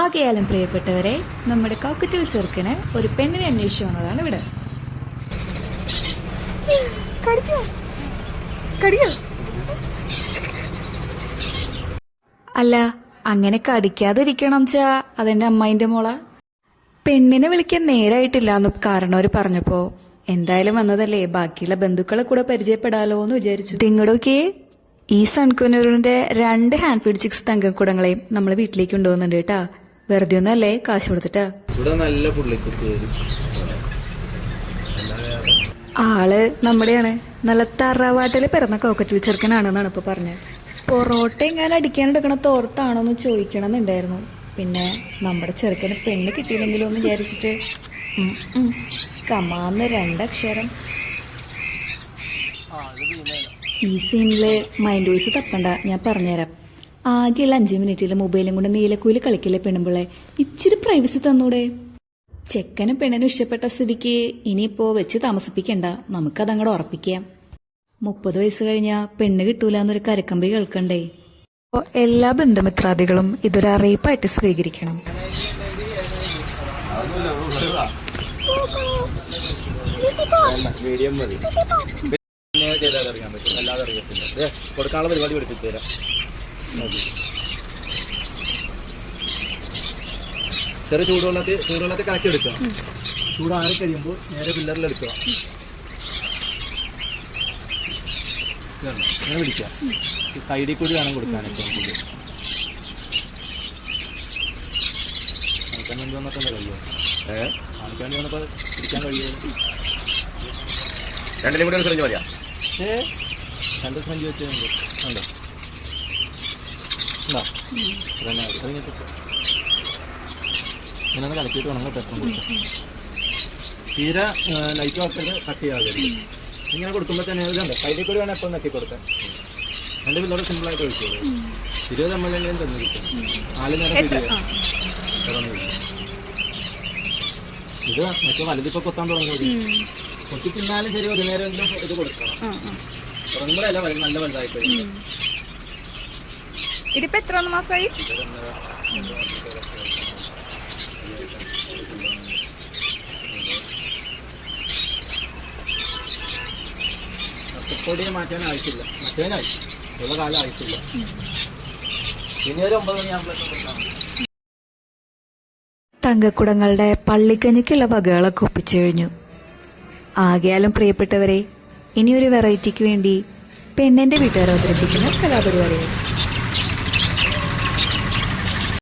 ആകയാലും പ്രിയപ്പെട്ടവരെ, നമ്മുടെ കോക്കറ്റൽ ചെറുക്കന് ഒരു പെണ്ണിനെ അന്വേഷിച്ചു വന്നതാണ് ഇവിടെ. അല്ല, അങ്ങനെ കടിക്കാതിരിക്കണം ചാ, അതെന്റെ അമ്മായിന്റെ മോള. പെണ്ണിനെ വിളിക്കാൻ നേരായിട്ടില്ലാന്ന് കാരണവര് പറഞ്ഞപ്പോ എന്തായാലും വന്നതല്ലേ, ബാക്കിയുള്ള ബന്ധുക്കളെ കൂടെ പരിചയപ്പെടാലോ എന്ന് വിചാരിച്ചു. തിങ്ങടോക്കെ ഈ സൺകുനൂറിന്റെ 2 ഹാൻഡ് ഫീഡ് ചിക്സ് തങ്കക്കുടങ്ങളെയും നമ്മള് വീട്ടിലേക്ക് കൊണ്ടുപോകുന്നുണ്ട് കേട്ടാ. വെറുതെ ഒന്നല്ലേ, കാശ് കൊടുത്തിട്ടാ. ആള് നമ്മുടെയാണ്. നല്ല തറവാട്ടില് പിറന്ന കോക്കറ്റൽ ചെറുക്കനാണെന്നാണ് ഇപ്പൊ പറഞ്ഞത്. പൊറോട്ട എങ്ങാനും അടിക്കാനെടുക്കണ തോർത്താണോന്ന് ചോദിക്കണമെന്നുണ്ടായിരുന്നു. പിന്നെ നമ്മുടെ ചെറുക്കന് പെണ്ണ് കിട്ടിയില്ലെങ്കിലോ എന്ന് വിചാരിച്ചിട്ട് കമാന്ന് 2 അക്ഷരം. ഈ സീനില് മൈൻഡ് വോയിസ് തപ്പണ്ട, ഞാൻ പറഞ്ഞുതരാം. ആകെയുള്ള 5 മിനിറ്റില് മൊബൈലും കൊണ്ട് നീലക്കൂല് കളിക്കില്ലേ പെണ്ണുമ്പിള്ളെ, ഇച്ചിരി പ്രൈവസി തന്നൂടെ? ചെക്കനും പെണ്ണിനും ഇഷ്ടപ്പെട്ട സ്ഥിതിക്ക് ഇനിയിപ്പോ വെച്ച് താമസിപ്പിക്കണ്ട, നമുക്കതങ്ങോട്ട് ഉറപ്പിക്കാം. 30 വയസ്സ് കഴിഞ്ഞാ പെണ്ണ് കിട്ടൂല എന്നൊരു കരക്കമ്പി കേൾക്കണ്ടേ. അപ്പോൾ എല്ലാ ബന്ധുമിത്രാദികളും ഇതൊരു അറിയിപ്പായിട്ട് സ്വീകരിക്കണം. കൊടുക്കാനുള്ള പരിപാടി പഠിപ്പിച്ചു തരാം. ചെറിയ ചൂടുവെള്ളത്തിൽ കലക്കി എടുക്കുക. ചൂടാറി കഴിയുമ്പോൾ നേരെ പില്ലറിലെടുക്കുക. അങ്ങനെ പിടിക്കുക. സൈഡിൽ കൂടി വേണം കൊടുക്കാൻ. കാണിക്കാൻ വേണ്ടി വന്നിട്ടല്ലേ കഴിയുമോ? കാണിക്കാൻ വേണ്ടി വന്നപ്പോൾ പിടിക്കാൻ കഴിയുമോ? 2 കൂടി ശ്രമിച്ചു മതിയാ. 2 ശ്രമിച്ച് വെച്ചുണ്ട്. ഇങ്ങനെ കലക്കിയിട്ട് വേണം പെട്ടെന്ന് കൊടുക്കാം. തീരെ ലൈറ്റ് വാക്കട്ട് കട്ട് ചെയ്യാതെ ഇങ്ങനെ കൊടുക്കുമ്പോൾ തന്നെ ഇതുണ്ട്. സൈഡിൽ കൂടി വേണം എപ്പോഴും നക്കി കൊടുക്കാൻ. 2 പിള്ളേർ സിമ്പിളായിട്ട് ഒഴിച്ചോളൂ. 20 ml തന്നു കിട്ടും. 4 നേരം ഇത് മറ്റേ വലുതിപ്പോൾ കൊത്താൻ തുടങ്ങി. കൊത്തി തിന്നാലും ശരി, 1 നേരമെങ്കിലും ഇത് കൊടുക്കണം. തുടങ്ങുമ്പോഴല്ല നല്ല വലുതായിപ്പോയി. ഇതിപ്പോ എത്ര മാസമായി? പൊടിയെ മാറ്റാൻ ആവശ്യമില്ല. മാറ്റാനായി ഉള്ള കാലം ആവശ്യമില്ല. ഇനി ഒരു 9 മണിയാകുമ്പോഴേക്കും തങ്കക്കുടങ്ങളുടെ പള്ളിക്കഞ്ഞിക്കുള്ള വകകളൊക്കെ ഒപ്പിച്ചു കഴിഞ്ഞു. ആകയാലും പ്രിയപ്പെട്ടവരെ, ഇനിയൊരു വെറൈറ്റിക്ക് വേണ്ടി പെണ്ണിന്റെ വീട്ടുകാർ അവതരിപ്പിക്കുന്ന കലാപരിപാടികൾ.